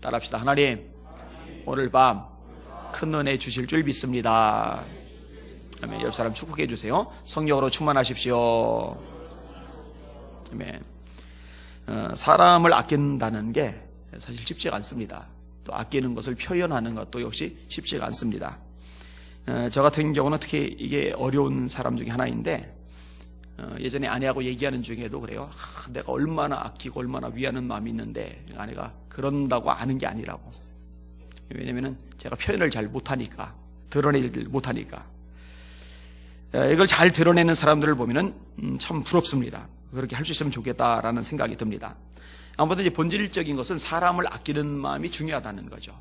따라합시다. 하나님, 오늘 밤 큰 은혜 주실 줄 믿습니다. 아멘. 옆 사람 축복해 주세요. 성령으로 충만하십시오. 아멘. 사람을 아낀다는 게 사실 쉽지가 않습니다. 또 아끼는 것을 표현하는 것도 역시 쉽지가 않습니다. 저 같은 경우는 특히 이게 어려운 사람 중에 하나인데, 예전에 아내하고 얘기하는 중에도 그래요. 내가 얼마나 아끼고 얼마나 위하는 마음이 있는데 아내가 그런다고 아는 게 아니라고. 왜냐면은 제가 표현을 잘 못하니까, 드러내질 못하니까. 이걸 잘 드러내는 사람들을 보면은 참 부럽습니다. 그렇게 할 수 있으면 좋겠다라는 생각이 듭니다. 아무튼 이제 본질적인 것은 사람을 아끼는 마음이 중요하다는 거죠.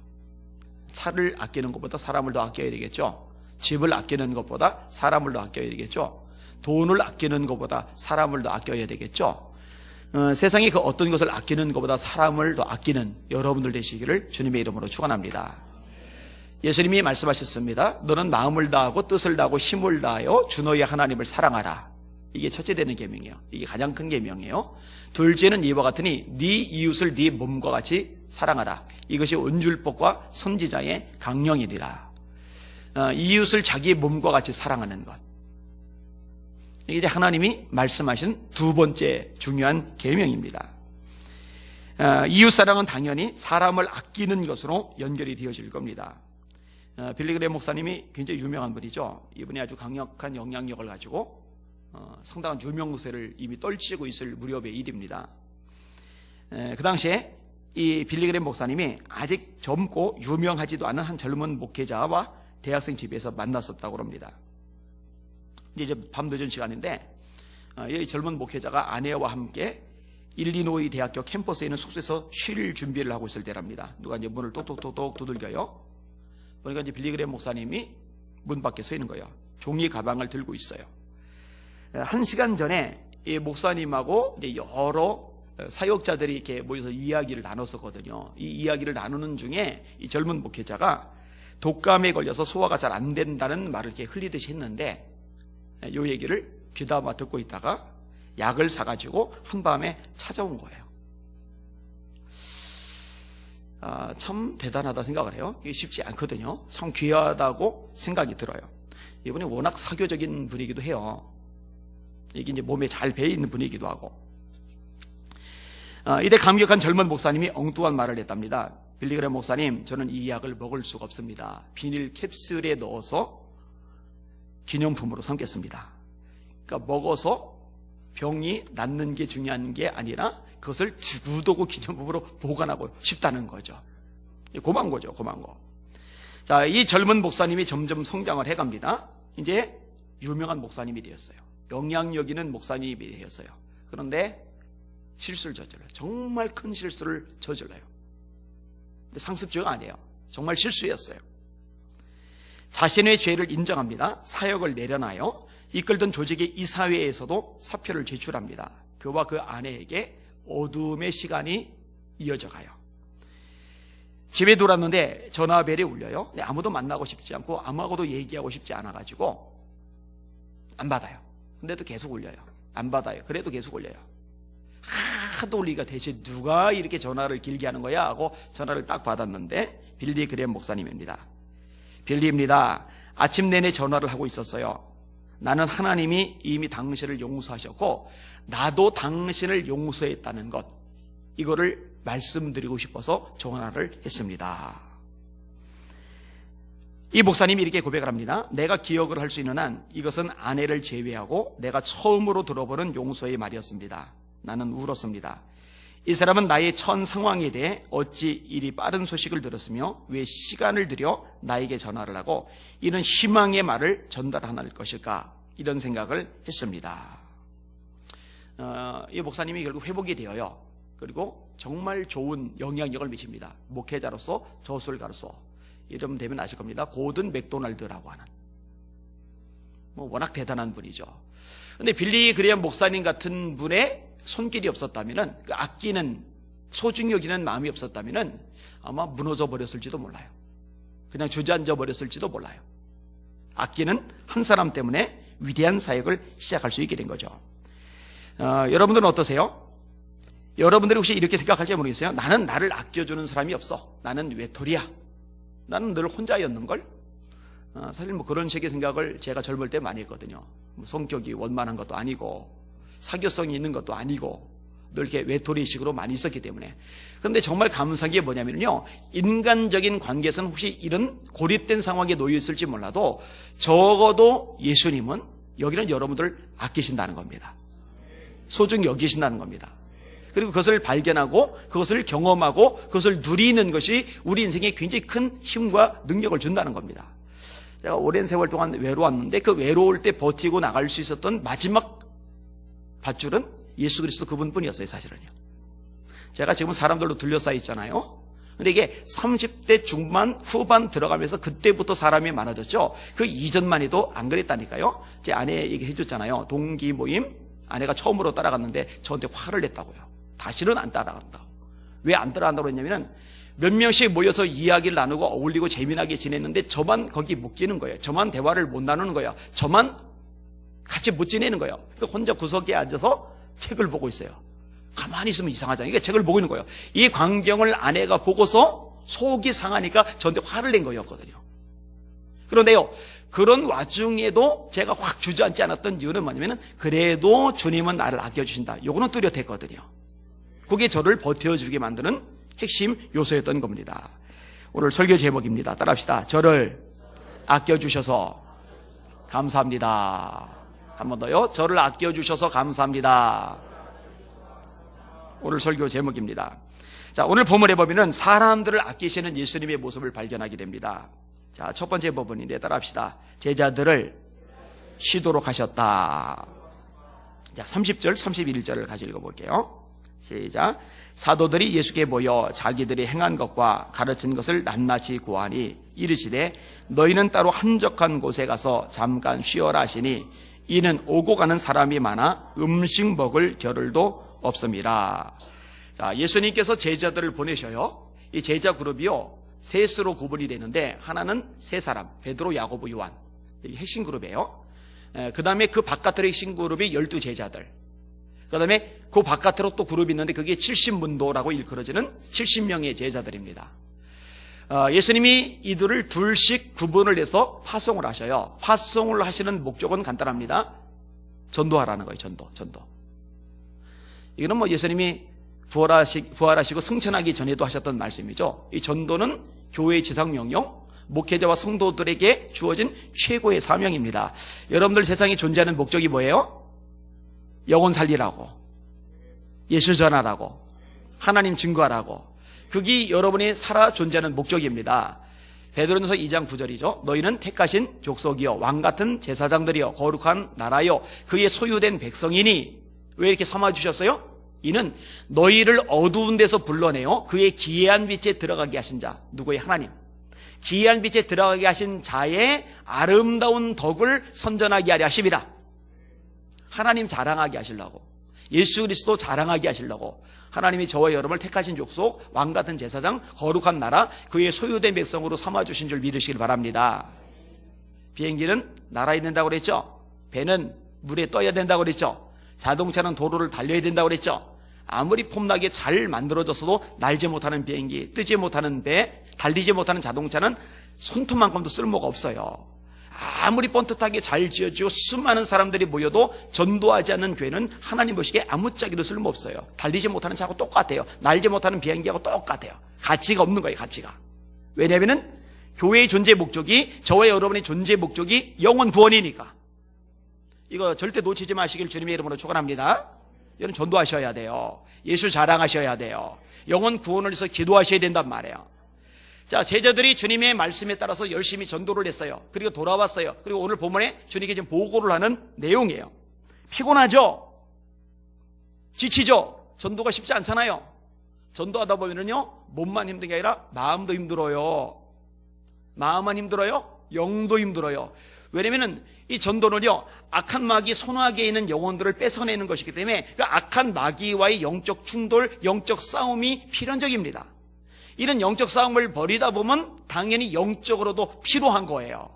차를 아끼는 것보다 사람을 더 아껴야 되겠죠. 집을 아끼는 것보다 사람을 더 아껴야 되겠죠. 돈을 아끼는 것보다 사람을 더 아껴야 되겠죠. 세상에 그 어떤 것을 아끼는 것보다 사람을 더 아끼는 여러분들 되시기를 주님의 이름으로 축원합니다. 예수님이 말씀하셨습니다. 너는 마음을 다하고 뜻을 다하고 힘을 다하여 주 너의 하나님을 사랑하라. 이게 첫째 되는 계명이에요. 이게 가장 큰 계명이에요. 둘째는 이와 같으니 네 이웃을 네 몸과 같이 사랑하라. 이것이 온줄법과 선지자의 강령이니라. 이웃을 자기 몸과 같이 사랑하는 것. 이게 하나님이 말씀하신 두 번째 중요한 계명입니다. 이웃 사랑은 당연히 사람을 아끼는 것으로 연결이 되어질 겁니다. 빌리 그레이엄 목사님이 굉장히 유명한 분이죠. 이분이 아주 강력한 영향력을 가지고 상당한 유명세를 이미 떨치고 있을 무렵의 일입니다. 그 당시에 이 빌리 그레이엄 목사님이 아직 젊고 유명하지도 않은 한 젊은 목회자와 대학생 집에서 만났었다고 합니다. 이제 밤 늦은 시간인데 이 젊은 목회자가 아내와 함께 일리노이 대학교 캠퍼스에 있는 숙소에서 쉴 준비를 하고 있을 때랍니다. 누가 이제 문을 똑똑똑똑 두들겨요. 보니까 이제 빌리 그레이엄 목사님이 문 밖에 서 있는 거예요. 종이 가방을 들고 있어요. 1시간 전에 이 목사님하고 이제 여러 사역자들이 이렇게 모여서 이야기를 나눴었거든요. 이 이야기를 나누는 중에 이 젊은 목회자가 독감에 걸려서 소화가 잘 안 된다는 말을 이렇게 흘리듯이 했는데, 이 얘기를 귀담아 듣고 있다가 약을 사가지고 한밤에 찾아온 거예요. 참 대단하다 생각을 해요. 이게 쉽지 않거든요. 참 귀하다고 생각이 들어요. 이분이 워낙 사교적인 분이기도 해요. 이게 이제 몸에 잘 배어있는 분이기도 하고. 이때 감격한 젊은 목사님이 엉뚱한 말을 했답니다. 빌리 그레이엄 목사님, 저는 이 약을 먹을 수가 없습니다. 비닐 캡슐에 넣어서 기념품으로 삼겠습니다. 그러니까 먹어서 병이 낫는 게 중요한 게 아니라 그것을 두고두고 기념품으로 보관하고 싶다는 거죠. 고마운 거죠, 고마운 거. 자, 이 젊은 목사님이 점점 성장을 해갑니다. 이제 유명한 목사님이 되었어요. 영향력 있는 목사님이 되었어요. 그런데 실수를 저질러요. 정말 큰 실수를 저질러요. 근데 상습죄가 아니에요. 정말 실수였어요. 자신의 죄를 인정합니다. 사역을 내려놔요. 이끌던 조직의 이사회에서도 사표를 제출합니다. 그와 그 아내에게 어둠의 시간이 이어져 가요. 집에 돌아왔는데 전화벨이 울려요. 근데 아무도 만나고 싶지 않고 아무하고도 얘기하고 싶지 않아가지고 안 받아요. 근데도 계속 울려요. 안 받아요. 그래도 계속 울려요. 하도 울리가 대체 누가 이렇게 전화를 길게 하는 거야 하고 전화를 딱 받았는데 빌리 그레이엄 목사님입니다. 빌리입니다. 아침 내내 전화를 하고 있었어요. 나는 하나님이 이미 당신을 용서하셨고 나도 당신을 용서했다는 것, 이거를 말씀드리고 싶어서 전화를 했습니다. 이 목사님이 이렇게 고백을 합니다. 내가 기억을 할 수 있는 한 이것은 아내를 제외하고 내가 처음으로 들어보는 용서의 말이었습니다. 나는 울었습니다. 이 사람은 나의 천 상황에 대해 어찌 이리 빠른 소식을 들었으며 왜 시간을 들여 나에게 전화를 하고 이런 희망의 말을 전달할 것일까, 이런 생각을 했습니다. 이 목사님이 결국 회복이 되어요. 그리고 정말 좋은 영향력을 미칩니다. 목회자로서, 저술가로서. 이름 되면 아실 겁니다. 고든 맥도날드라고 하는, 워낙 대단한 분이죠. 근데 빌리 그레이엄 목사님 같은 분의 손길이 없었다면은, 그 아끼는, 소중히 여기는 마음이 없었다면은 아마 무너져 버렸을지도 몰라요. 그냥 주저앉아 버렸을지도 몰라요. 아끼는 한 사람 때문에 위대한 사역을 시작할 수 있게 된 거죠. 여러분들은 어떠세요? 여러분들이 혹시 이렇게 생각할지 모르겠어요. 나는 나를 아껴주는 사람이 없어. 나는 외톨이야. 나는 늘 혼자였는걸. 사실 뭐 그런 식의 생각을 제가 젊을 때 많이 했거든요. 뭐 성격이 원만한 것도 아니고 사교성이 있는 것도 아니고 늘 이렇게 외톨이식으로 많이 있었기 때문에. 그런데 정말 감사한 게 뭐냐면요, 인간적인 관계에서는 혹시 이런 고립된 상황에 놓여 있을지 몰라도 적어도 예수님은 여기는 여러분들을 아끼신다는 겁니다. 소중히 여기신다는 겁니다. 그리고 그것을 발견하고 그것을 경험하고 그것을 누리는 것이 우리 인생에 굉장히 큰 힘과 능력을 준다는 겁니다. 제가 오랜 세월 동안 외로웠는데 그 외로울 때 버티고 나갈 수 있었던 마지막 밧줄은 예수 그리스도 그분뿐이었어요. 사실은요. 제가 지금 사람들로 둘러싸여 있잖아요. 근데 이게 30대 중반 후반 들어가면서 그때부터 사람이 많아졌죠. 그 이전만 해도 안 그랬다니까요. 제 아내 얘기해 줬잖아요. 동기 모임 아내가 처음으로 따라갔는데 저한테 화를 냈다고요. 다시는 안 따라간다고. 왜 안 따라간다고 했냐면은 몇 명씩 모여서 이야기를 나누고 어울리고 재미나게 지냈는데 저만 거기 못 끼는 거예요. 저만 대화를 못 나누는 거예요. 저만 같이 못 지내는 거예요. 그러니까 혼자 구석에 앉아서 책을 보고 있어요. 가만히 있으면 이상하잖아요. 이게 책을 보고 있는 거예요. 이 광경을 아내가 보고서 속이 상하니까 저한테 화를 낸 거였거든요. 그런데요, 그런 와중에도 제가 확 주저앉지 않았던 이유는 뭐냐면은 그래도 주님은 나를 아껴주신다. 요거는 뚜렷했거든요. 그게 저를 버텨주게 만드는 핵심 요소였던 겁니다. 오늘 설교 제목입니다. 따라합시다. 저를 아껴주셔서 감사합니다. 한 번 더요. 저를 아껴주셔서 감사합니다. 오늘 설교 제목입니다. 자, 오늘 본문의 법인은 사람들을 아끼시는 예수님의 모습을 발견하게 됩니다. 자, 첫 번째 법인인데 따라합시다. 제자들을 쉬도록 하셨다. 자, 30절, 31절을 같이 읽어볼게요. 시작. 사도들이 예수께 모여 자기들이 행한 것과 가르친 것을 낱낱이 고하니 이르시되 너희는 따로 한적한 곳에 가서 잠깐 쉬어라 하시니 이는 오고 가는 사람이 많아 음식 먹을 겨를도 없습니다. 자, 예수님께서 제자들을 보내셔요. 이 제자 그룹이요, 셋으로 구분이 되는데 하나는 세 사람, 베드로, 야고보, 요한. 이게 핵심 그룹이에요. 그 다음에 그 바깥으로 핵심 그룹이 12제자들. 그 다음에 그 바깥으로 또 그룹이 있는데 그게 70문도라고 일컬어지는 70명의 제자들입니다. 예수님이 이들을 둘씩 구분을 해서 파송을 하셔요. 파송을 하시는 목적은 간단합니다. 전도하라는 거예요. 전도. 이거는 뭐 예수님이 부활하시고 승천하기 전에도 하셨던 말씀이죠. 이 전도는 교회의 지상명령, 목회자와 성도들에게 주어진 최고의 사명입니다. 여러분들 세상에 존재하는 목적이 뭐예요? 영혼 살리라고, 예수 전하라고, 하나님 증거하라고. 그게 여러분이 살아 존재하는 목적입니다. 베드로전서 2장 9절이죠. 너희는 택하신 족속이요 왕같은 제사장들이요 거룩한 나라요 그의 소유된 백성이니. 왜 이렇게 삼아주셨어요? 이는 너희를 어두운 데서 불러내어 그의 기이한 빛에 들어가게 하신 자. 누구의? 하나님. 기이한 빛에 들어가게 하신 자의 아름다운 덕을 선전하게 하려 하심이라. 하나님 자랑하게 하시려고, 예수 그리스도 자랑하게 하시려고 하나님이 저와 여러분을 택하신 족속, 왕같은 제사장, 거룩한 나라, 그의 소유된 백성으로 삼아주신 줄 믿으시길 바랍니다. 비행기는 날아야 된다고 그랬죠. 배는 물에 떠야 된다고 그랬죠. 자동차는 도로를 달려야 된다고 그랬죠. 아무리 폼나게 잘 만들어졌어도 날지 못하는 비행기, 뜨지 못하는 배, 달리지 못하는 자동차는 손톱만큼도 쓸모가 없어요. 아무리 뻔듯하게 잘 지어지고 수많은 사람들이 모여도 전도하지 않는 교회는 하나님 보시기에 아무짝에도 쓸모없어요. 달리지 못하는 차하고 똑같아요. 날지 못하는 비행기하고 똑같아요. 가치가 없는 거예요. 가치가. 왜냐하면 교회의 존재 목적이, 저와 여러분의 존재 목적이 영혼 구원이니까. 이거 절대 놓치지 마시길 주님의 이름으로 축원합니다. 여러분 전도하셔야 돼요. 예수 자랑하셔야 돼요. 영혼 구원을 위해서 기도하셔야 된단 말이에요. 자, 제자들이 주님의 말씀에 따라서 열심히 전도를 했어요. 그리고 돌아왔어요. 그리고 오늘 본문에 주님께 지금 보고를 하는 내용이에요. 피곤하죠? 지치죠? 전도가 쉽지 않잖아요. 전도하다 보면은요, 몸만 힘든 게 아니라 마음도 힘들어요. 마음만 힘들어요? 영도 힘들어요. 왜냐면은 이 전도는요, 악한 마귀 손아귀에 있는 영혼들을 뺏어내는 것이기 때문에 그 악한 마귀와의 영적 충돌, 영적 싸움이 필연적입니다. 이런 영적 싸움을 벌이다 보면 당연히 영적으로도 피로한 거예요.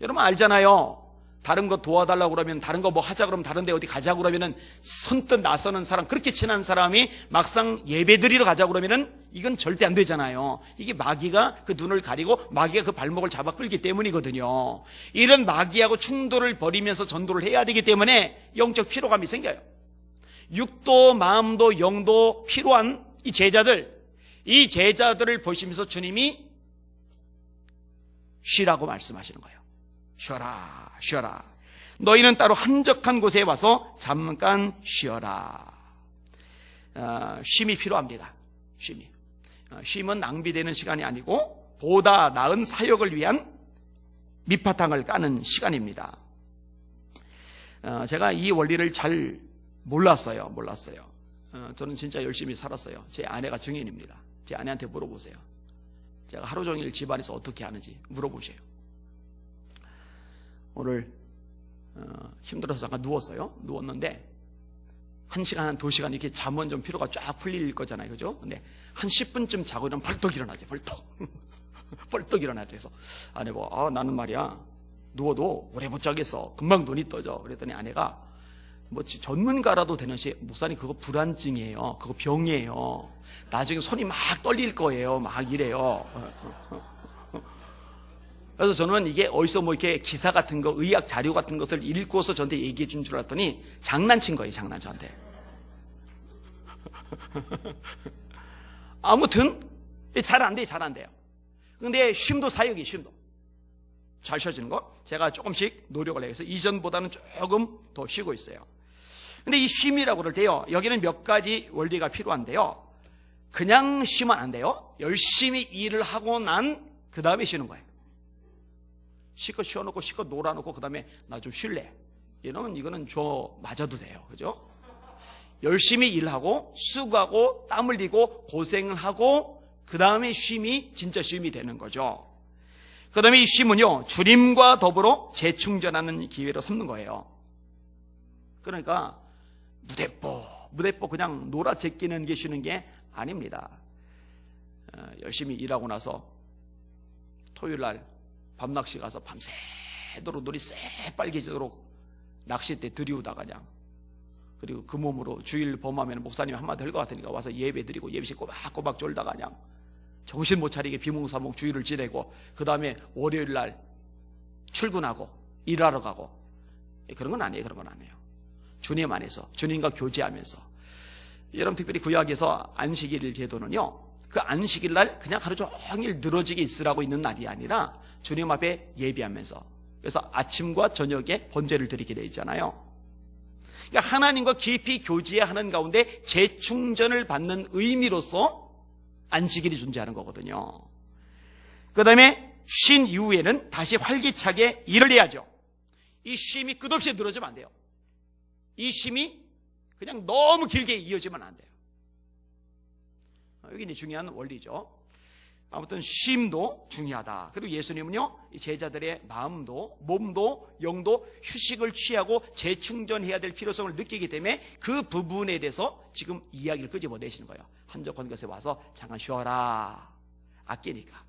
여러분 알잖아요. 다른 거 도와달라고 그러면, 다른 거 뭐 하자 그러면 다른 데 어디 가자고 그러면은 선뜻 나서는 사람, 그렇게 친한 사람이 막상 예배드리러 가자고 그러면은 이건 절대 안 되잖아요. 이게 마귀가 그 눈을 가리고 마귀가 그 발목을 잡아 끌기 때문이거든요. 이런 마귀하고 충돌을 벌이면서 전도를 해야 되기 때문에 영적 피로감이 생겨요. 육도, 마음도, 영도 피로한 이 제자들을 보시면서 주님이 쉬라고 말씀하시는 거예요. 쉬어라, 쉬어라. 너희는 따로 한적한 곳에 와서 잠깐 쉬어라. 쉼이 필요합니다. 쉼은 낭비되는 시간이 아니고 보다 나은 사역을 위한 밑바탕을 까는 시간입니다. 제가 이 원리를 잘 몰랐어요. 저는 진짜 열심히 살았어요. 제 아내가 증인입니다. 제 아내한테 물어보세요. 제가 하루 종일 집안에서 어떻게 하는지 물어보세요. 오늘 힘들어서 잠깐 누웠어요. 누웠는데 1시간, 한 2시간 이렇게 자면 좀 피로가 쫙 풀릴 거잖아요. 그죠? 근데 한 10분쯤 자고 일어나면 벌떡 일어나죠. 벌떡 일어나죠. 그래서 아내 뭐, 나는 말이야, 누워도 오래 못 자겠어. 금방 눈이 떠져. 그랬더니 아내가 뭐 전문가라도 되는 시, 목사님 그거 불안증이에요. 그거 병이에요. 나중에 손이 막 떨릴 거예요. 막 이래요. 그래서 저는 이게 어디서 뭐 이렇게 기사 같은 거, 의학 자료 같은 것을 읽고서 저한테 얘기해 준 줄 알았더니 장난친 거예요. 저한테. 아무튼 잘 안 돼요. 근데 쉼도 사역이, 쉼도 잘 쉬어지는 거 제가 조금씩 노력을 해서 이전보다는 조금 더 쉬고 있어요. 근데 이 쉼이라고 그럴 때요, 여기는 몇 가지 원리가 필요한데요, 그냥 쉬면 안 돼요. 열심히 일을 하고 난 그 다음에 쉬는 거예요. 실컷 쉬어놓고 실컷 놀아놓고 그 다음에 나 좀 쉴래, 이러면 이거는 저 맞아도 돼요. 그죠? 열심히 일하고 수고하고 땀 흘리고 고생을 하고 그 다음에 쉼이 진짜 쉼이 되는 거죠. 그 다음에 이 쉼은요, 주님과 더불어 재충전하는 기회로 삼는 거예요. 그러니까 무대뽀 그냥 놀아 제끼는 게 쉬는 게 아닙니다. 열심히 일하고 나서 토요일날 밤낚시 가서 밤새도록 눈이 새빨개지도록 낚싯대 들이우다가 그냥, 그리고 그 몸으로 주일 범하면 목사님 한마디 할 것 같으니까 와서 예배 드리고 예배식 꼬박꼬박 졸다가 그냥 정신 못 차리게 비몽사몽 주일을 지내고 그 다음에 월요일날 출근하고 일하러 가고, 그런 건 아니에요. 주님 안에서 주님과 교제하면서. 여러분, 특별히 구약에서 안식일 제도는요, 그 안식일 날 그냥 하루 종일 늘어지게 있으라고 있는 날이 아니라 주님 앞에 예배하면서, 그래서 아침과 저녁에 번제를 드리게 되어 있잖아요. 그러니까 하나님과 깊이 교제하는 가운데 재충전을 받는 의미로서 안식일이 존재하는 거거든요. 그 다음에 쉰 이후에는 다시 활기차게 일을 해야죠. 이 쉼이 끝없이 늘어지면 안 돼요. 이 쉼이 그냥 너무 길게 이어지면 안 돼요. 여기 중요한 원리죠. 아무튼 쉼도 중요하다. 그리고 예수님은요, 이 제자들의 마음도 몸도 영도 휴식을 취하고 재충전해야 될 필요성을 느끼기 때문에 그 부분에 대해서 지금 이야기를 끄집어내시는 거예요. 한적한 곳에 와서 잠깐 쉬어라. 아끼니까.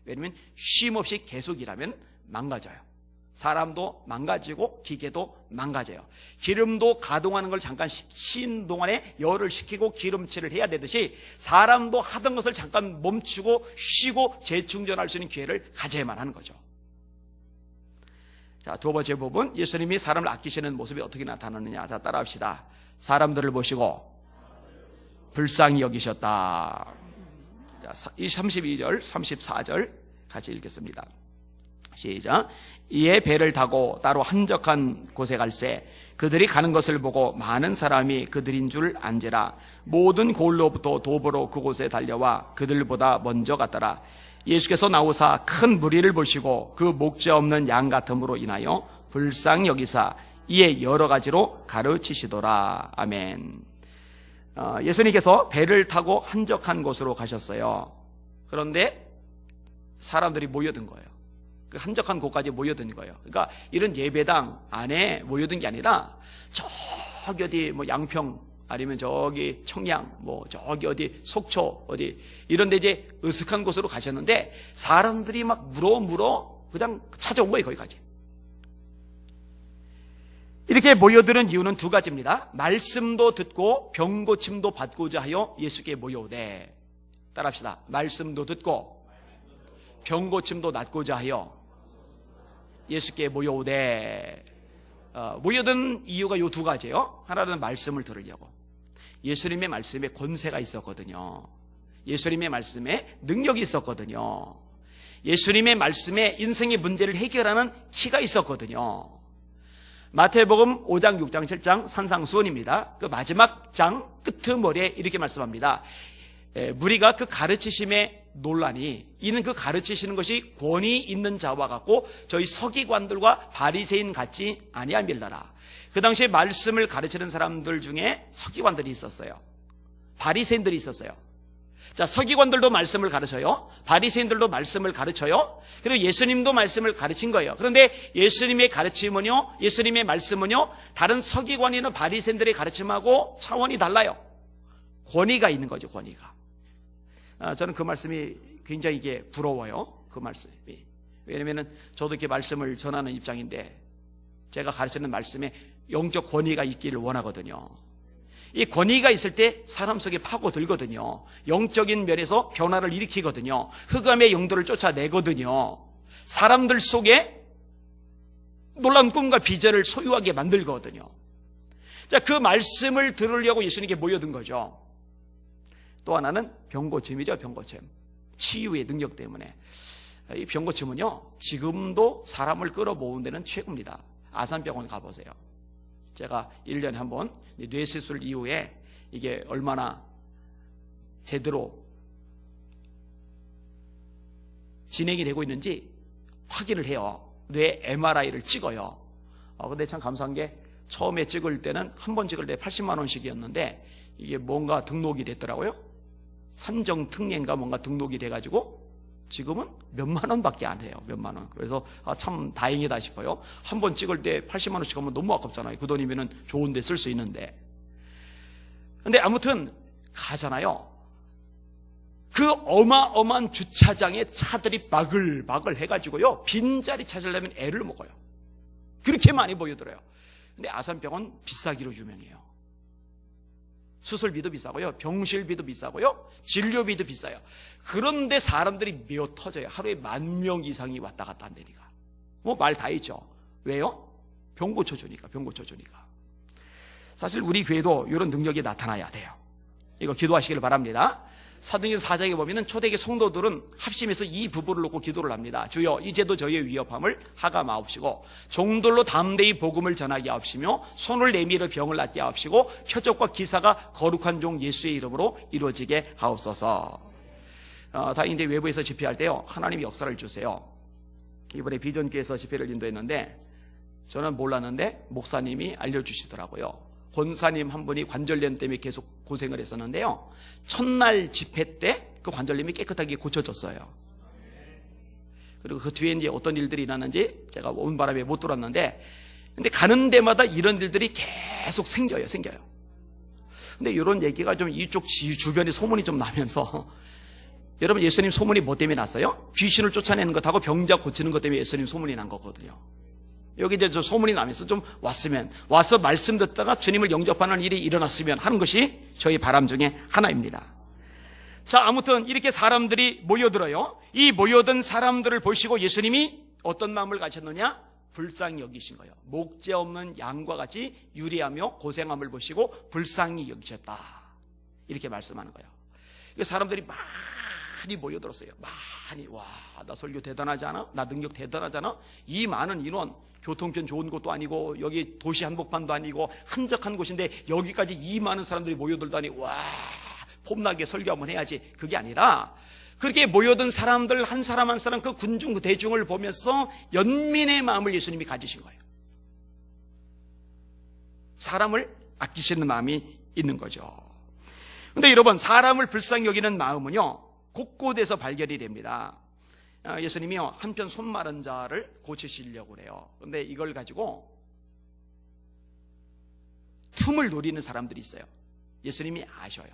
왜냐하면 쉼 없이 계속 일하면 망가져요. 사람도 망가지고 기계도 망가져요. 기름도 가동하는 걸 잠깐 쉰 동안에 열을 식히고 기름칠을 해야 되듯이 사람도 하던 것을 잠깐 멈추고 쉬고 재충전할 수 있는 기회를 가져야만 하는 거죠. 자, 두 번째 부분, 예수님이 사람을 아끼시는 모습이 어떻게 나타나느냐. 자, 따라합시다. 사람들을 보시고 불쌍히 여기셨다. 자, 32절 34절 같이 읽겠습니다. 시작. 이에 배를 타고 따로 한적한 곳에 갈새 그들이 가는 것을 보고 많은 사람이 그들인 줄 안지라. 모든 고을로부터 도보로 그곳에 달려와 그들보다 먼저 갔더라. 예수께서 나오사 큰 무리를 보시고 그 목자 없는 양 같음으로 인하여 불쌍히 여기사 이에 여러 가지로 가르치시더라. 아멘. 예수님께서 배를 타고 한적한 곳으로 가셨어요. 그런데 사람들이 모여든 거예요. 그 한적한 곳까지 모여든 거예요. 그러니까 이런 예배당 안에 모여든 게 아니라 저기 어디 뭐 양평 아니면 저기 청양 뭐 저기 어디 속초 어디 이런 데 이제 으슥한 곳으로 가셨는데 사람들이 막 물어 그냥 찾아온 거예요. 거기까지. 이렇게 모여드는 이유는 두 가지입니다. 말씀도 듣고 병고침도 받고자 하여 예수께 모여오되. 따라합시다. 말씀도 듣고 병고침도 낫고자 하여 예수께 모여오되. 모여든 이유가 이 두 가지예요. 하나는 말씀을 들으려고. 예수님의 말씀에 권세가 있었거든요. 예수님의 말씀에 능력이 있었거든요. 예수님의 말씀에 인생의 문제를 해결하는 키가 있었거든요. 마태복음 5장, 6장, 7장 산상수훈입니다. 그 마지막 장 끄트머리에 이렇게 말씀합니다. 무리가 그 가르치심에 논란이, 이는 그 가르치시는 것이 권위 있는 자와 같고 저희 서기관들과 바리새인 같지 아니함일러라. 그 당시에 말씀을 가르치는 사람들 중에 서기관들이 있었어요. 바리새인들이 있었어요. 자, 서기관들도 말씀을 가르쳐요. 바리새인들도 말씀을 가르쳐요. 그리고 예수님도 말씀을 가르친 거예요. 그런데 예수님의 가르침은요, 예수님의 말씀은요, 다른 서기관이나 바리새인들의 가르침하고 차원이 달라요. 권위가 있는 거죠, 권위가. 저는 그 말씀이 굉장히 이게 부러워요. 그 말씀이. 왜냐면은 저도 이렇게 말씀을 전하는 입장인데 제가 가르치는 말씀에 영적 권위가 있기를 원하거든요. 이 권위가 있을 때 사람 속에 파고들거든요. 영적인 면에서 변화를 일으키거든요. 흑암의 영들을 쫓아내거든요. 사람들 속에 놀라운 꿈과 비전을 소유하게 만들거든요. 자, 그 말씀을 들으려고 예수님께 모여든 거죠. 또 하나는 병고침이죠. 병고침. 치유의 능력 때문에. 이 병고침은요, 지금도 사람을 끌어모으는 데는 최고입니다. 아산병원 가보세요. 제가 1년에 한 번 뇌수술 이후에 이게 얼마나 제대로 진행이 되고 있는지 확인을 해요. 뇌 MRI를 찍어요. 근데 참 감사한 게 처음에 찍을 때는 한 번 찍을 때 80만 원씩이었는데 이게 뭔가 등록이 됐더라고요. 산정특례인가 뭔가 등록이 돼가지고 지금은 몇만 원밖에 안 해요. 몇만 원. 그래서 참 다행이다 싶어요. 한 번 찍을 때 80만 원씩 하면 너무 아깝잖아요. 그 돈이면 좋은 데 쓸 수 있는데. 근데 아무튼 가잖아요. 그 어마어마한 주차장에 차들이 바글바글 해가지고요, 빈자리 찾으려면 애를 먹어요. 그렇게 많이 모여들어요. 근데 아산병원 비싸기로 유명해요. 수술비도 비싸고요, 병실비도 비싸고요, 진료비도 비싸요. 그런데 사람들이 미어 터져요. 하루에 10,000명 이상이 왔다 갔다 한다니까. 뭐 말 다 있죠. 왜요? 병 고쳐주니까. 사실 우리 교회도 이런 능력이 나타나야 돼요. 이거 기도하시길 바랍니다. 사도행전 4장에 보면은 초대교회 성도들은 합심해서 이 부부를 놓고 기도를 합니다. 주여, 이제도 저희의 위협함을 하감하옵시고 종들로 담대히 복음을 전하게 하옵시며 손을 내밀어 병을 낫게 하옵시고 표적과 기사가 거룩한 종 예수의 이름으로 이루어지게 하옵소서. 다행인데 외부에서 집회할 때요, 하나님이 역사를 주세요. 이번에 비전교회에서 집회를 인도했는데 저는 몰랐는데 목사님이 알려주시더라고요. 권사님 한 분이 관절염 때문에 계속 고생을 했었는데요, 첫날 집회 때 그 관절염이 깨끗하게 고쳐졌어요. 그리고 그 뒤에 이제 어떤 일들이 일어나는지 제가 온 바람에 못 들었는데, 근데 가는 데마다 이런 일들이 계속 생겨요. 근데 이런 얘기가 좀 이쪽 주변에 소문이 좀 나면서 여러분, 예수님 소문이 뭐 때문에 났어요? 귀신을 쫓아내는 것하고 병자 고치는 것 때문에 예수님 소문이 난 거거든요. 여기 이제 저 소문이 나면서 좀 와서 말씀 듣다가 주님을 영접하는 일이 일어났으면 하는 것이 저희 바람 중에 하나입니다. 자, 아무튼 이렇게 사람들이 모여들어요. 이 모여든 사람들을 보시고 예수님이 어떤 마음을 가졌느냐? 불쌍히 여기신 거예요. 목재 없는 양과 같이 유리하며 고생함을 보시고 불쌍히 여기셨다, 이렇게 말씀하는 거예요. 사람들이 많이 모여들었어요. 많이. 와, 나 설교 대단하지 않아? 나 능력 대단하지 않아? 이 많은 인원, 교통편 좋은 곳도 아니고 여기 도시 한복판도 아니고 한적한 곳인데 여기까지 이 많은 사람들이 모여들다니, 와, 폼나게 설교 한번 해야지. 그게 아니라 그렇게 모여든 사람들 한 사람 한 사람, 그 군중 그 대중을 보면서 연민의 마음을 예수님이 가지신 거예요. 사람을 아끼시는 마음이 있는 거죠. 근데 여러분, 사람을 불쌍히 여기는 마음은요, 곳곳에서 발견이 됩니다. 예수님이요, 한편 손 마른 자를 고치시려고 그래요. 근데 이걸 가지고 틈을 노리는 사람들이 있어요. 예수님이 아셔요.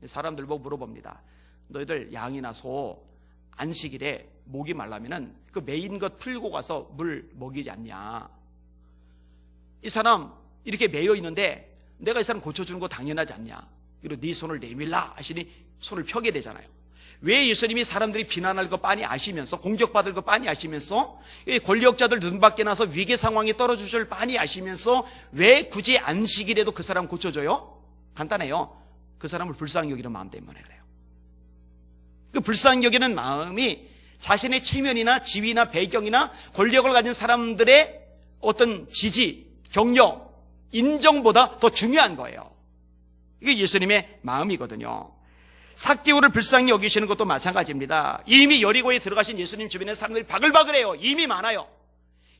사람들 보고 물어봅니다. 너희들 양이나 소 안식일에 목이 말라면은 그 메인 것 풀고 가서 물 먹이지 않냐? 이 사람 이렇게 매여 있는데 내가 이 사람 고쳐주는 거 당연하지 않냐. 그리고 네 손을 내밀라 하시니 손을 펴게 되잖아요. 왜 예수님이 사람들이 비난할 거 빤히 아시면서, 공격받을 거 빤히 아시면서, 권력자들 눈밖에 나서 위기 상황에 떨어질 줄 빤히 아시면서 왜 굳이 안식일에도 그 사람 고쳐줘요? 간단해요. 그 사람을 불쌍히 여기는 마음 때문에 그래요. 그 불쌍히 여기는 마음이 자신의 체면이나 지위나 배경이나 권력을 가진 사람들의 어떤 지지, 격려, 인정보다 더 중요한 거예요. 이게 예수님의 마음이거든요. 삭개오를 불쌍히 여기시는 것도 마찬가지입니다. 이미 여리고에 들어가신 예수님 주변에 사람들이 바글바글해요. 이미 많아요.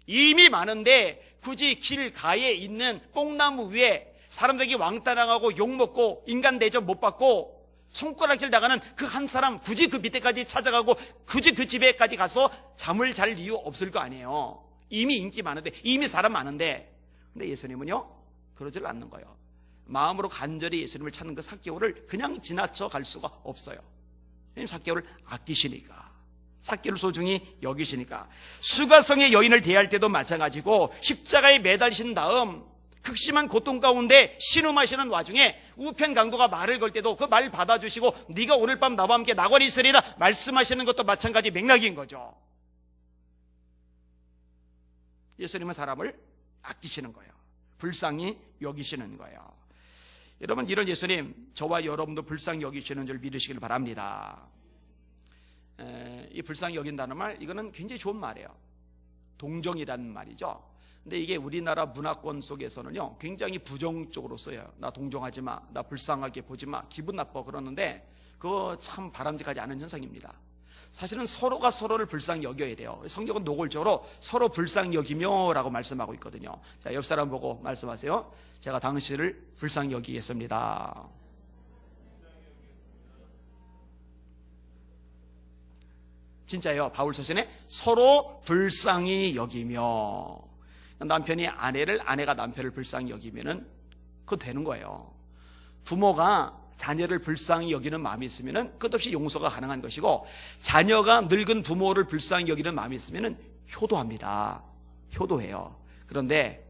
이미 많은데 굳이 길 가에 있는 뽕나무 위에 사람들에게 왕따당하고 욕먹고 인간 대접 못 받고 손가락질 당하는 그 한 사람, 굳이 그 밑에까지 찾아가고 굳이 그 집에까지 가서 잠을 잘 이유 없을 거 아니에요. 이미 인기 많은데, 이미 사람 많은데. 근데 예수님은요, 그러질 않는 거예요. 마음으로 간절히 예수님을 찾는 그 삭개오를 그냥 지나쳐 갈 수가 없어요. 삭개오를 아끼시니까, 삭개오를 소중히 여기시니까. 수가성의 여인을 대할 때도 마찬가지고, 십자가에 매달리신 다음 극심한 고통 가운데 신음하시는 와중에 우편 강도가 말을 걸 때도 그 말 받아주시고 네가 오늘 밤 나와 함께 낙원에 있으리라 말씀하시는 것도 마찬가지 맥락인 거죠. 예수님은 사람을 아끼시는 거예요. 불쌍히 여기시는 거예요. 여러분, 이런 예수님, 저와 여러분도 불쌍히 여기시는 줄 믿으시길 바랍니다. 이 불쌍히 여긴다는 말, 이거는 굉장히 좋은 말이에요. 동정이라는 말이죠. 근데 이게 우리나라 문화권 속에서는요, 굉장히 부정적으로 써요. 나 동정하지 마, 나 불쌍하게 보지 마, 기분 나빠 그러는데 그거 참 바람직하지 않은 현상입니다. 사실은 서로가 서로를 불쌍히 여겨야 돼요. 성경은 노골적으로 서로 불쌍히 여기며 라고 말씀하고 있거든요. 자, 옆 사람 보고 말씀하세요. 제가 당신을 불쌍히 여기겠습니다. 진짜예요. 바울 서신에 서로 불쌍히 여기며. 남편이 아내를, 아내가 남편을 불쌍히 여기면은 그거 되는 거예요. 부모가 자녀를 불쌍히 여기는 마음이 있으면은 끝없이 용서가 가능한 것이고, 자녀가 늙은 부모를 불쌍히 여기는 마음이 있으면은 효도합니다. 효도해요. 그런데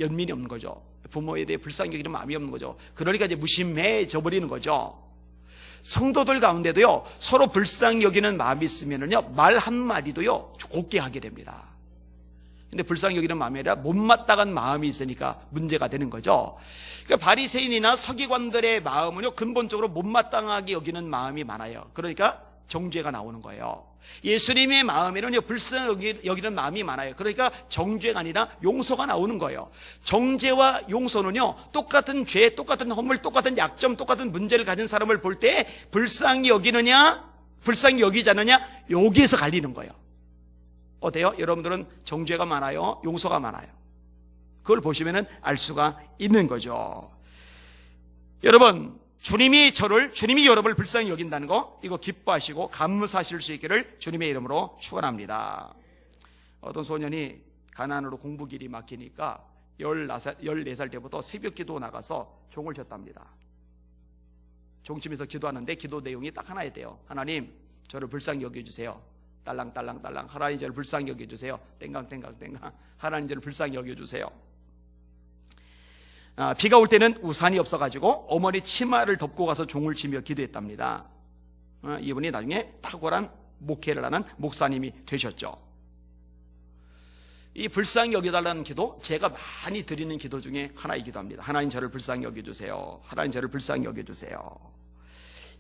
연민이 없는 거죠. 부모에 대해 불쌍히 여기는 마음이 없는 거죠. 그러니까 이제 무심해져 버리는 거죠. 성도들 가운데도요, 서로 불쌍히 여기는 마음이 있으면은요, 말 한마디도요, 곱게 하게 됩니다. 근데 불쌍히 여기는 마음이 아니라 못마땅한 마음이 있으니까 문제가 되는 거죠. 그러니까 바리새인이나 서기관들의 마음은요, 근본적으로 못마땅하게 여기는 마음이 많아요. 그러니까 정죄가 나오는 거예요. 예수님의 마음에는요, 불쌍히 여기는 마음이 많아요. 그러니까 정죄가 아니라 용서가 나오는 거예요. 정죄와 용서는요, 똑같은 죄, 똑같은 허물, 똑같은 약점, 똑같은 문제를 가진 사람을 볼 때 불쌍히 여기느냐, 불쌍히 여기지 않느냐, 여기에서 갈리는 거예요. 어때요? 여러분들은 정죄가 많아요? 용서가 많아요? 그걸 보시면 알 수가 있는 거죠. 여러분, 주님이 여러분을 불쌍히 여긴다는 거, 이거 기뻐하시고 감사하실 수 있기를 주님의 이름으로 축원합니다. 어떤 소년이 가난으로 공부길이 막히니까 14살 때부터 새벽 기도 나가서 종을 쳤답니다. 종치면서 기도하는데 기도 내용이 딱 하나였대요. 하나님, 저를 불쌍히 여겨주세요. 딸랑딸랑딸랑. 하나님, 저를 불쌍히 여겨주세요. 땡강땡강땡강. 하나님, 저를 불쌍히 여겨주세요. 비가 올 때는 우산이 없어가지고 어머니 치마를 덮고 가서 종을 치며 기도했답니다. 이분이 나중에 탁월한 목회를 하는 목사님이 되셨죠. 이 불쌍히 여겨달라는 기도, 제가 많이 드리는 기도 중에 하나이기도 합니다. 하나님, 저를 불쌍히 여겨주세요. 하나님, 저를 불쌍히 여겨주세요.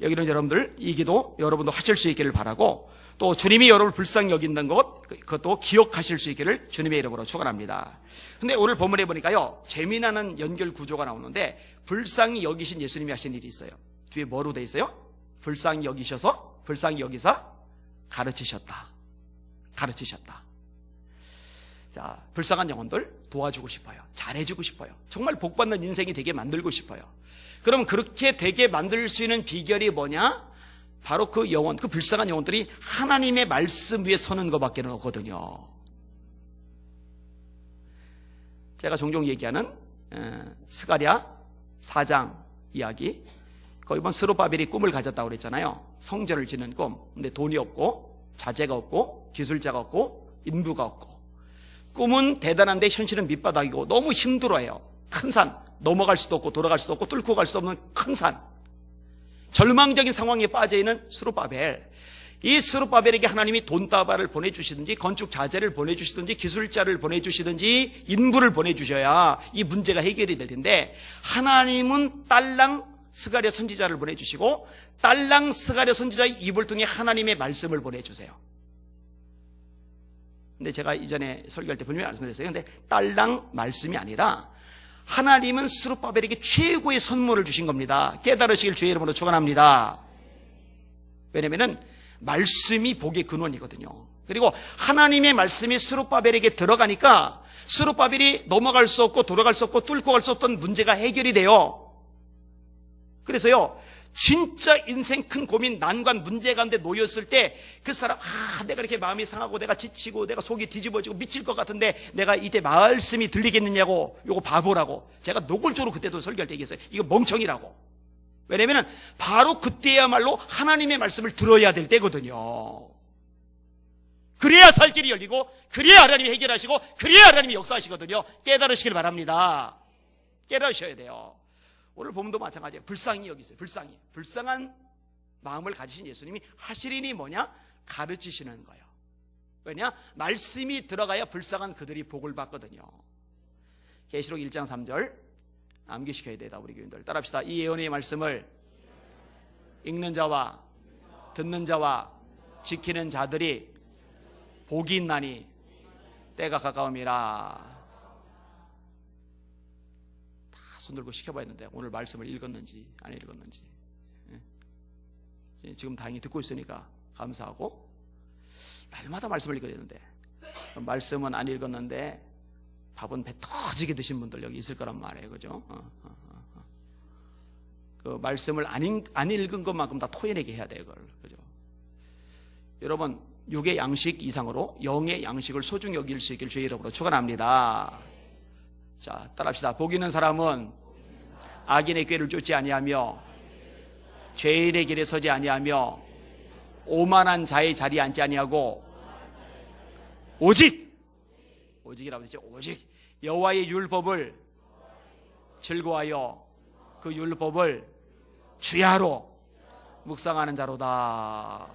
여기는 여러분들 이 기도 여러분도 하실 수 있기를 바라고, 또 주님이 여러분을 불쌍히 여긴다는 것, 그것도 기억하실 수 있기를 주님의 이름으로 축원합니다. 근데 오늘 본문에 보니까요, 재미나는 연결 구조가 나오는데, 불쌍히 여기신 예수님이 하신 일이 있어요. 뒤에 뭐로 돼 있어요? 불쌍히 여기셔서, 불쌍히 여기사 가르치셨다. 자, 불쌍한 영혼들 도와주고 싶어요. 잘해주고 싶어요. 정말 복받는 인생이 되게 만들고 싶어요. 그럼 그렇게 되게 만들 수 있는 비결이 뭐냐? 바로 그 영혼, 그 불쌍한 영혼들이 하나님의 말씀 위에 서는 것밖에는 없거든요. 제가 종종 얘기하는 스가랴 4장 이야기, 거기 보면 스룹바벨이 꿈을 가졌다고 그랬잖아요. 성전을 짓는 꿈. 근데 돈이 없고 자재가 없고 기술자가 없고 인부가 없고 꿈은 대단한데 현실은 밑바닥이고 너무 힘들어해요. 큰 산, 넘어갈 수도 없고 돌아갈 수도 없고 뚫고 갈 수 없는 큰 산, 절망적인 상황에 빠져있는 스룹바벨. 이 스룹바벨에게 하나님이 돈다발을 보내주시든지 건축 자재를 보내주시든지 기술자를 보내주시든지 인부를 보내주셔야 이 문제가 해결이 될 텐데, 하나님은 딸랑 스가랴 선지자를 보내주시고 딸랑 스가랴 선지자의 입을 통해 하나님의 말씀을 보내주세요. 근데 제가 이전에 설교할 때 분명히 말씀드렸어요. 근데 딸랑 말씀이 아니라 하나님은 스룹바벨에게 최고의 선물을 주신 겁니다. 깨달으시길 주의 이름으로 축원합니다. 왜냐면은 말씀이 복의 근원이거든요. 그리고 하나님의 말씀이 스룹바벨에게 들어가니까 스룹바벨이 넘어갈 수 없고 돌아갈 수 없고 뚫고 갈 수 없던 문제가 해결이 돼요. 그래서요, 진짜 인생 큰 고민, 난관, 문제 가운데 놓였을 때 그 사람, 내가 이렇게 마음이 상하고 내가 지치고 내가 속이 뒤집어지고 미칠 것 같은데 내가 이때 말씀이 들리겠느냐고, 요거 바보라고 제가 노골적으로 그때도 설교할 때 얘기했어요. 이거 멍청이라고. 왜냐면 바로 그때야말로 하나님의 말씀을 들어야 될 때거든요. 그래야 살 길이 열리고, 그래야 하나님이 해결하시고, 그래야 하나님이 역사하시거든요. 깨달으시길 바랍니다. 깨달으셔야 돼요. 오늘 본문도 마찬가지예요. 불쌍히 여기세요. 불쌍한 마음을 가지신 예수님이 하실 일이 뭐냐? 가르치시는 거예요. 왜냐? 말씀이 들어가야 불쌍한 그들이 복을 받거든요. 계시록 1장 3절 암기시켜야 되다. 우리 교인들 따라합시다. 이 예언의 말씀을 읽는 자와 듣는 자와 지키는 자들이 복이 있나니 때가 가까움이라. 손들고 시켜봐야 했는데 오늘 말씀을 읽었는지 안 읽었는지. 지금 다행히 듣고 있으니까 감사하고, 날마다 말씀을 읽어야 되는데 말씀은 안 읽었는데 밥은 배 터지게 드신 분들 여기 있을 거란 말이에요. 그죠? 그 말씀을 안 읽은 것만큼 다 토해내게 해야 돼요. 그걸. 그죠? 여러분, 육의 양식 이상으로 영의 양식을 소중히 여길 수 있길 주의 이름으로 축원합니다. 자, 따라합시다. 복 있는 사람은 악인의 꾀를 쫓지 아니하며 죄인의 길에 서지 아니하며 오만한 자의 자리에 앉지 아니하고 오직이라고 했죠. 오직 여호와의 율법을 즐거워하여 그 율법을 주야로 묵상하는 자로다.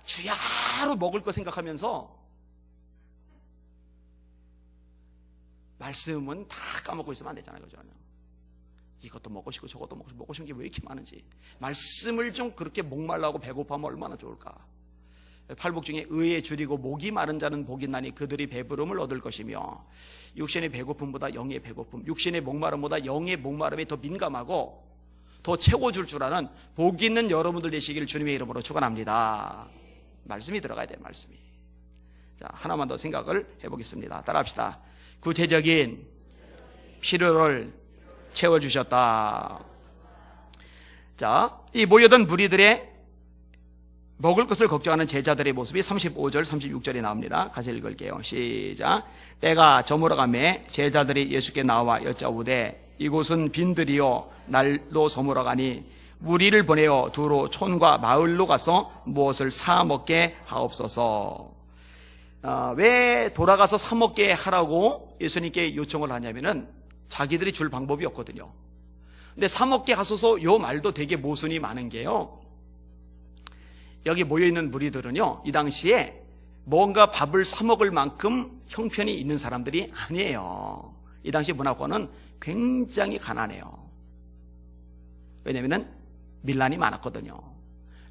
주야로 먹을 거 생각하면서 말씀은 다 까먹고 있으면 안 되잖아요. 그죠? 이것도 먹고 싶고 저것도 먹고 싶은 게 왜 이렇게 많은지. 말씀을 좀 그렇게 목말라고 배고파하면 얼마나 좋을까. 팔복 중에 의에 줄이고 목이 마른 자는 복이 나니 그들이 배부름을 얻을 것이며, 육신의 배고픔보다 영의 배고픔, 육신의 목마름보다 영의 목마름에 더 민감하고 더 채워줄 줄 아는 복 있는 여러분들 되시길 주님의 이름으로 축원합니다. 말씀이 들어가야 돼요. 말씀이. 자, 하나만 더 생각을 해보겠습니다. 따라합시다. 구체적인 필요를 채워주셨다. 자, 이 모여든 무리들의 먹을 것을 걱정하는 제자들의 모습이 35절, 36절에 나옵니다. 같이 읽을게요. 시작. 때가 저물어가매 제자들이 예수께 나와 여짜오되 이곳은 빈들이요 날도 저물어가니 무리를 보내어 두로 촌과 마을로 가서 무엇을 사 먹게 하옵소서. 왜 돌아가서 사 먹게 하라고 예수님께 요청을 하냐면은 자기들이 줄 방법이 없거든요. 근데 사 먹게 하소서 요 말도 되게 모순이 많은 게요, 여기 모여있는 무리들은요 이 당시에 뭔가 밥을 사 먹을 만큼 형편이 있는 사람들이 아니에요. 이 당시 문화권은 굉장히 가난해요. 왜냐면은 밀란이 많았거든요.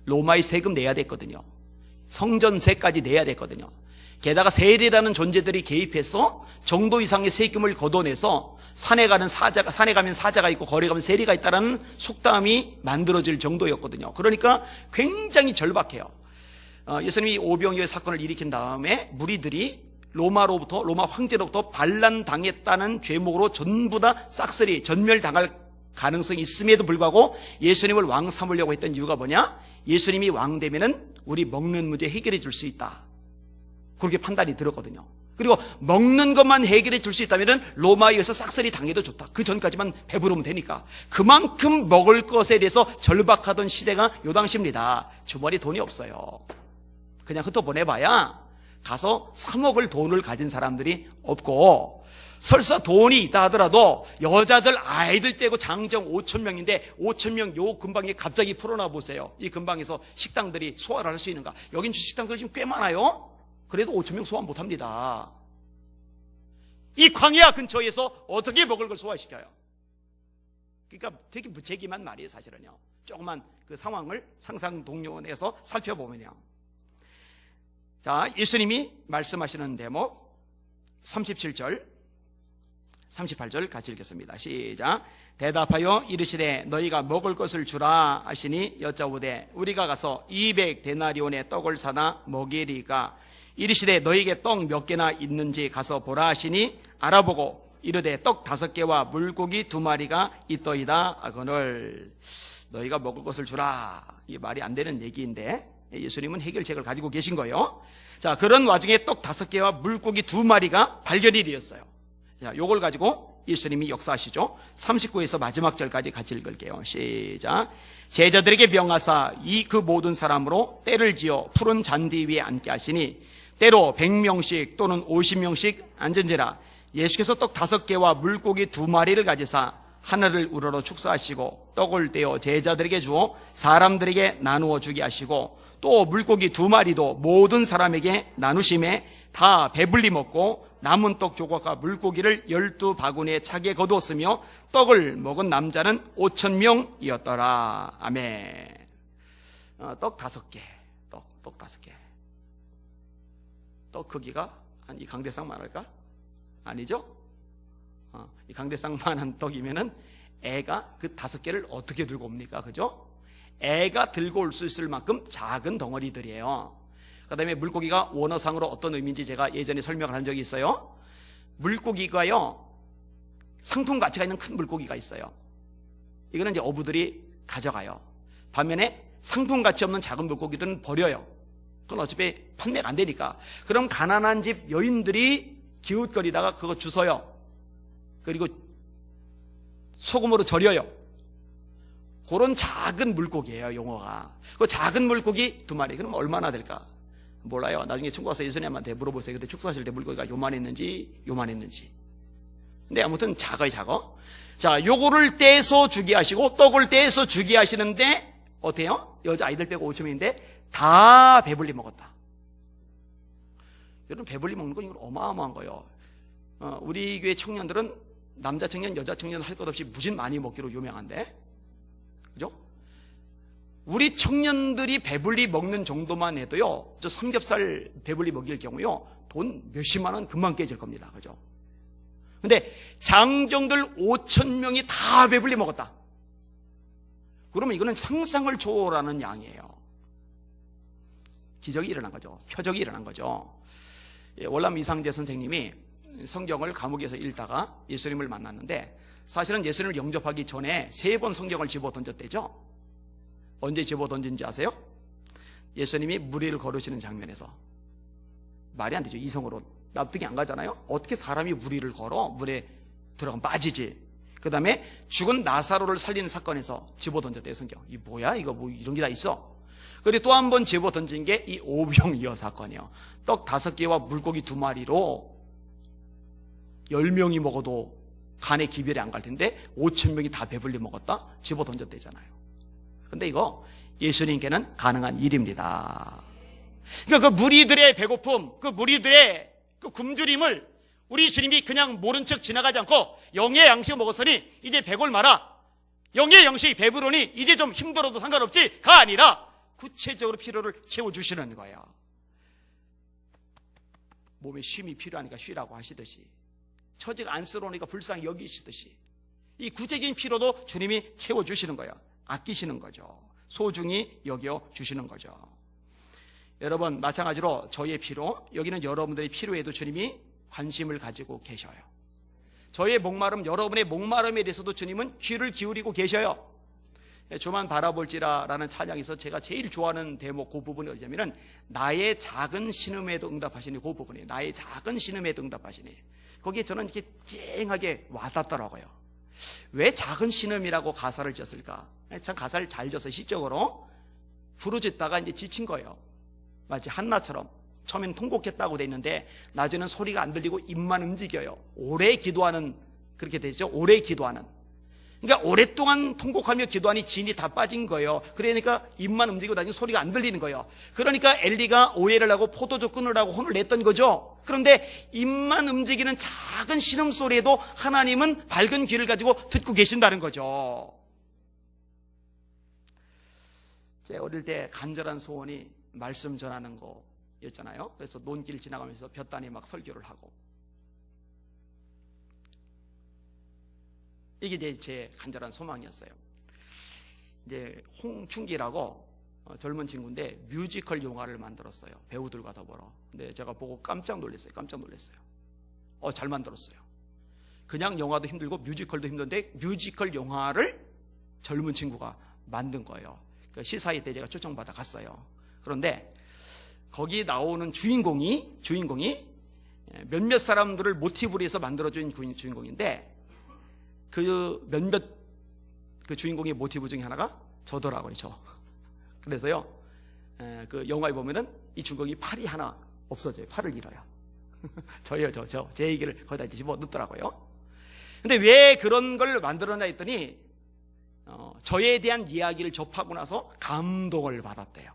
로마의 세금 내야 됐거든요. 성전세까지 내야 됐거든요. 게다가 세리라는 존재들이 개입해서 정도 이상의 세금을 걷어내서 산에 가면 사자가 있고 거리 가면 세리가 있다라는 속담이 만들어질 정도였거든요. 그러니까 굉장히 절박해요. 예수님이 오병이어의 사건을 일으킨 다음에 무리들이 로마 황제로부터 반란당했다는 죄목으로 전부 다 싹쓸이 전멸당할 가능성이 있음에도 불구하고 예수님을 왕 삼으려고 했던 이유가 뭐냐? 예수님이 왕 되면은 우리 먹는 문제 해결해 줄 수 있다. 그렇게 판단이 들었거든요. 그리고 먹는 것만 해결해 줄 수 있다면 로마에 의해서 싹쓸이 당해도 좋다. 그 전까지만 배부르면 되니까. 그만큼 먹을 것에 대해서 절박하던 시대가 요 당시입니다. 주머니 돈이 없어요. 그냥 흩어보내봐야 가서 3억을 돈을 가진 사람들이 없고, 설사 돈이 있다 하더라도 여자들 아이들 떼고 장정 5천 명인데 5천 명 요 근방에 갑자기 풀어놔 보세요. 이 근방에서 식당들이 소화를 할 수 있는가? 여긴 식당들 지금 꽤 많아요. 그래도 5천 명 소화 못합니다. 이 광야 근처에서 어떻게 먹을 걸 소화시켜요? 그러니까 되게 무책임한 말이에요, 사실은요. 조그만 그 상황을 상상 동료원에서 살펴보면요. 자, 예수님이 말씀하시는 대목 37절 38절 같이 읽겠습니다. 시작. 대답하여 이르시되 너희가 먹을 것을 주라 하시니 여짜오되 우리가 가서 200데나리온의 떡을 사다 먹이리까. 이르시되 너희에게 떡 몇 개나 있는지 가서 보라 하시니 알아보고 이르되 떡 5개와 물고기 2마리가 있더이다 하거늘. 너희가 먹을 것을 주라. 이게 말이 안 되는 얘기인데 예수님은 해결책을 가지고 계신 거예요. 자, 그런 와중에 떡 5개와 물고기 2마리가 발견이 되었어요. 자, 요걸 가지고 예수님이 역사하시죠. 39에서 마지막 절까지 같이 읽을게요. 시작. 제자들에게 명하사 그 모든 사람으로 때를 지어 푸른 잔디 위에 앉게 하시니 때로 100명씩 또는 50명씩 앉은지라. 예수께서 떡 5개와 물고기 2마리를 가지사 하늘을 우러러 축사하시고 떡을 떼어 제자들에게 주어 사람들에게 나누어 주게 하시고 또 물고기 2마리도 모든 사람에게 나누심에 다 배불리 먹고 남은 떡 조각과 물고기를 12바구니에 차게 거두었으며 떡을 먹은 남자는 5,000명이었더라. 아멘. 떡 5개. 떡 5개. 떡 크기가 한 이 강대상만 할까? 아니죠? 이 강대상만한 떡이면은 애가 그 5개를 어떻게 들고 옵니까? 그죠? 애가 들고 올 수 있을 만큼 작은 덩어리들이에요. 그 다음에 물고기가 원어상으로 어떤 의미인지 제가 예전에 설명을 한 적이 있어요. 물고기가요, 상품 가치가 있는 큰 물고기가 있어요. 이거는 이제 어부들이 가져가요. 반면에 상품 가치 없는 작은 물고기들은 버려요. 그건 어차피 판매가 안 되니까. 그럼 가난한 집 여인들이 기웃거리다가 그거 주워요. 그리고 소금으로 절여요. 그런 작은 물고기예요, 용어가. 그 작은 물고기 2마리. 그럼 얼마나 될까? 몰라요. 나중에 친구 와서 예수님한테 물어보세요. 그때 축사하실 때 물고기가 요만했는지. 근데 아무튼 작아요, 작아. 자, 요거를 떼서 주게 하시고 떡을 떼서 주게 하시는데 어때요? 여자 아이들 빼고 5,000명인데 다 배불리 먹었다. 여러분, 배불리 먹는 건 이건 어마어마한 거예요. 우리 교회 청년들은 남자 청년, 여자 청년 할 것 없이 무진 많이 먹기로 유명한데, 그죠? 우리 청년들이 배불리 먹는 정도만 해도요, 저 삼겹살 배불리 먹일 경우요, 돈 몇십만 원 금방 깨질 겁니다. 그죠? 근데 장정들 5,000명이 다 배불리 먹었다. 그러면 이거는 상상을 초월하는 양이에요. 기적이 일어난 거죠. 표적이 일어난 거죠. 월남 이상재 선생님이 성경을 감옥에서 읽다가 예수님을 만났는데, 사실은 예수님을 영접하기 전에 3번 성경을 집어 던졌대죠. 언제 집어 던진지 아세요? 예수님이 물 위를 걸으시는 장면에서. 말이 안 되죠. 이성으로 납득이 안 가잖아요. 어떻게 사람이 물 위를 걸어? 물에 들어가면 빠지지. 그 다음에 죽은 나사로를 살리는 사건에서 집어 던졌대요, 성경. 이 뭐야? 이거 뭐 이런 게 다 있어? 그리고 또 한 번 집어 던진 게 이 오병이어 사건이에요. 떡 5개와 물고기 2마리로 10명이 먹어도 간에 기별이 안 갈 텐데 5,000명이 다 배불리 먹었다? 집어 던졌대잖아요. 근데 이거 예수님께는 가능한 일입니다. 그러니까 그 무리들의 배고픔, 그 무리들의 그 굶주림을 우리 주님이 그냥 모른 척 지나가지 않고 영의 양식을 먹었으니 이제 배골 마라. 영의 양식이 배부르니 이제 좀 힘들어도 상관없지가 아니라 구체적으로 필요를 채워주시는 거예요. 몸에 쉼이 필요하니까 쉬라고 하시듯이, 처지가 안쓰러우니까 불쌍히 여기시듯이 이 구체적인 필요도 주님이 채워주시는 거예요. 아끼시는 거죠. 소중히 여겨주시는 거죠. 여러분, 마찬가지로 저희의 필요, 여기는 여러분들의 필요에도 주님이 관심을 가지고 계셔요. 저희의 목마름, 여러분의 목마름에 대해서도 주님은 귀를 기울이고 계셔요. 주만 바라볼지라라는 찬양에서 제가 제일 좋아하는 대목, 그 부분이 어디냐면은 나의 작은 신음에도 응답하시니, 그 부분이에요. 나의 작은 신음에도 응답하시니. 거기에 저는 이렇게 쨍하게 와닿더라고요. 왜 작은 신음이라고 가사를 지었을까? 참 가사를 잘 지어서 시적으로 부르짖다가 이제 지친 거예요. 마치 한나처럼 처음에는 통곡했다고 돼 있는데 나중에는 소리가 안 들리고 입만 움직여요. 오래 기도하는, 그렇게 되죠. 오래 기도하는. 그러니까 오랫동안 통곡하며 기도하니 진이 다 빠진 거예요. 그러니까 입만 움직이고 나중에 소리가 안 들리는 거예요. 그러니까 엘리가 오해를 하고 포도주 끊으라고 혼을 냈던 거죠. 그런데 입만 움직이는 작은 신음소리에도 하나님은 밝은 귀를 가지고 듣고 계신다는 거죠. 제 어릴 때 간절한 소원이 말씀 전하는 거였잖아요. 그래서 논길 지나가면서 볕단에 막 설교를 하고, 이게 이제 제 간절한 소망이었어요. 이제 홍춘기라고 젊은 친구인데 뮤지컬 영화를 만들었어요. 배우들과 더불어. 근데 제가 보고 깜짝 놀랐어요. 잘 만들었어요. 그냥 영화도 힘들고 뮤지컬도 힘든데 뮤지컬 영화를 젊은 친구가 만든 거예요. 그 시사회 때 제가 초청받아 갔어요. 그런데 거기 나오는 주인공이 몇몇 사람들을 모티브로 해서 만들어준 주인공인데 그 주인공의 모티브 중에 하나가 저더라고요. 그래서요, 그 영화에 보면은 이 주인공이 팔이 하나 없어져요. 팔을 잃어요. 제 얘기를 거기다 집어 넣더라고요. 근데 왜 그런 걸 만들어놔 했더니 저에 대한 이야기를 접하고 나서 감동을 받았대요.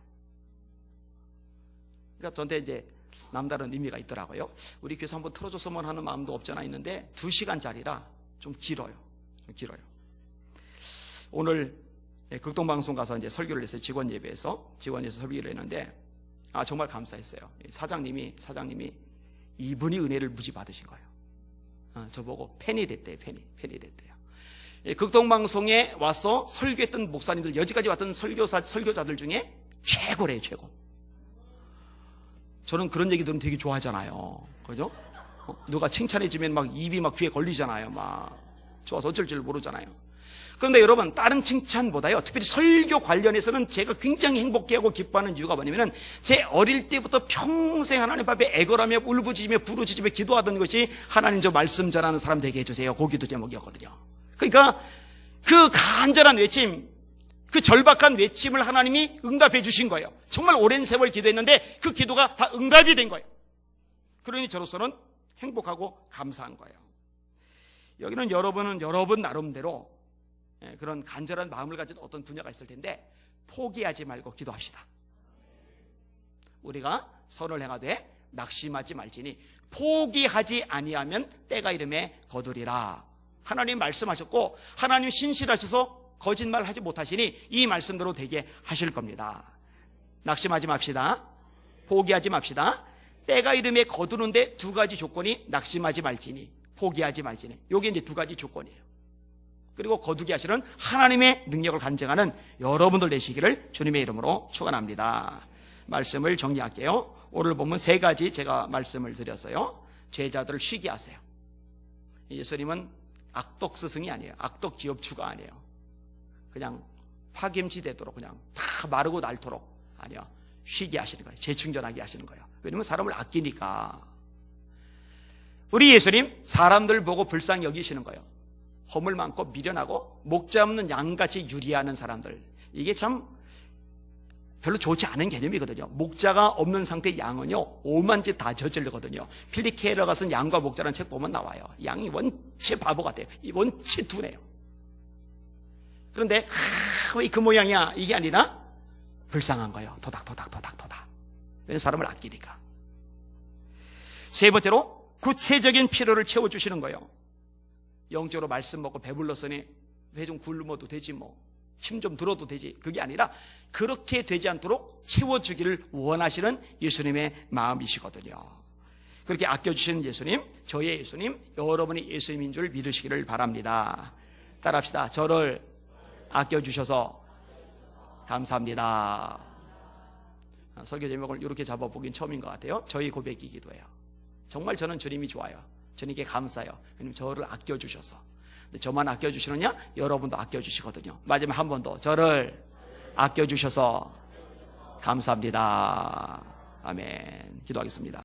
그러니까 저한테 이제 남다른 의미가 있더라고요. 우리 교회에서 한번 틀어줬으면 하는 마음도 없잖아 있는데 2시간짜리라 좀 길어요. 오늘 극동방송 가서 이제 설교를 했어요. 직원 예배에서 설교를 했는데 정말 감사했어요. 사장님이 이분이 은혜를 무지 받으신 거예요. 저보고 팬이 됐대요. 팬이 됐대요. 극동방송에 와서 설교했던 목사님들, 여지까지 왔던 설교자들 중에 최고래요. 최고. 저는 그런 얘기 들으면 되게 좋아하잖아요. 그죠? 누가 칭찬해주면 막 입이 막 귀에 걸리잖아요. 막 좋아서 어쩔 줄 모르잖아요. 그런데 여러분, 다른 칭찬보다요, 특별히 설교 관련해서는 제가 굉장히 행복해하고 기뻐하는 이유가 뭐냐면은 제 어릴 때부터 평생 하나님 앞에 애걸하며 울부짖으며 부르짖으며 기도하던 것이 하나님 저 말씀 전하는 사람 되게 해주세요. 그 기도 제목이었거든요. 그러니까 그 간절한 외침, 그 절박한 외침을 하나님이 응답해 주신 거예요. 정말 오랜 세월 기도했는데 그 기도가 다 응답이 된 거예요. 그러니 저로서는 행복하고 감사한 거예요. 여기는 여러분 나름대로 그런 간절한 마음을 가진 어떤 분야가 있을 텐데 포기하지 말고 기도합시다. 우리가 선을 행하되 낙심하지 말지니 포기하지 아니하면 때가 이름에 거두리라. 하나님 말씀하셨고 하나님 신실하셔서 거짓말하지 못하시니 이 말씀대로 되게 하실 겁니다. 낙심하지 맙시다. 포기하지 맙시다. 때가 이름에 거두는데 2가지 조건이 낙심하지 말지니 포기하지 말지니, 요게 이제 2가지 조건이에요. 그리고 거두게 하시는 하나님의 능력을 간증하는 여러분들 되시기를 주님의 이름으로 축원합니다. 말씀을 정리할게요. 오늘 보면 3가지 제가 말씀을 드렸어요. 제자들을 쉬게 하세요. 예수님은 악덕 스승이 아니에요. 악덕 기업주가 아니에요. 그냥 파김치되도록 그냥 다 마르고 닳도록 아니요. 쉬게 하시는 거예요. 재충전하게 하시는 거예요. 왜냐면 사람을 아끼니까. 우리 예수님 사람들 보고 불쌍히 여기시는 거예요. 허물 많고 미련하고 목 잡는 양같이 유리하는 사람들, 이게 참 별로 좋지 않은 개념이거든요. 목자가 없는 상태의 양은요 오만 짓 다 저지르거든요. 필립 케일러가 쓴 양과 목자라는 책 보면 나와요. 양이 원체 바보 같아요. 원체 둔해요. 그런데 왜 그 모양이야, 이게 아니라 불쌍한 거예요. 도닥. 왜냐면 사람을 아끼니까. 3번째로 구체적인 필요를 채워주시는 거예요. 영적으로 말씀 먹고 배불렀으니 배 좀 굶어도 되지 뭐, 힘 좀 들어도 되지, 그게 아니라 그렇게 되지 않도록 채워주기를 원하시는 예수님의 마음이시거든요. 그렇게 아껴주시는 예수님, 저의 예수님, 여러분이 예수님인 줄 믿으시기를 바랍니다. 따라합시다. 저를 아껴주셔서 감사합니다. 설교 제목을 이렇게 잡아보긴 처음인 것 같아요. 저희 고백이기도 해요. 정말 저는 주님이 좋아요. 주님께 감사해요. 왜냐면 저를 아껴주셔서. 근데 저만 아껴주시느냐? 여러분도 아껴주시거든요. 마지막 한 번 더. 저를 아껴주셔서 감사합니다. 아멘. 기도하겠습니다.